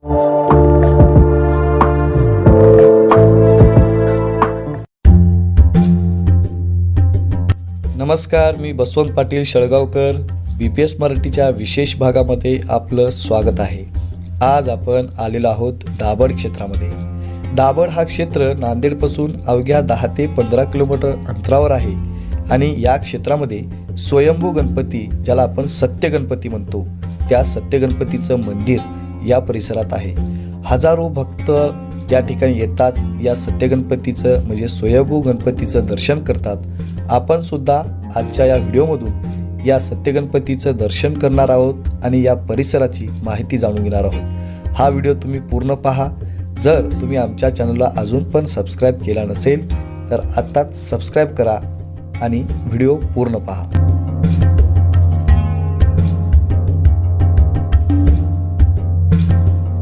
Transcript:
नमस्कार, मी बसवंत पाटील शळगावकर. BPS मराठीच्या विशेष भागामध्ये आपलं स्वागत आहे. आज आपण आलेलो आहोत दाभड क्षेत्रामध्ये. दाभड हा क्षेत्र नांदेडपासून अवघ्या 10 ते 15 किलोमीटर अंतरावर आहे आणि या क्षेत्रामध्ये स्वयंभू गणपती, ज्याला आपण सत्य गणपती म्हणतो, त्या सत्य गणपतीचं मंदिर या परिसरात आहे. हजारो भक्त या ठिकाणी येतात, या सत्य गणपतीचं म्हणजे स्वयंभू गणपतीचं दर्शन करतात. आपण सुद्धा आजच्या या व्हिडिओमधून या सत्य गणपतीचं दर्शन करणार आहोत आणि या परिसराची माहिती जाणून घेणार आहोत. हा व्हिडिओ तुम्ही पूर्ण पहा. जर तुम्ही आमच्या चॅनलला अजून पण सबस्क्राईब केला नसेल तर आत्ताच सबस्क्राईब करा आणि व्हिडिओ पूर्ण पहा.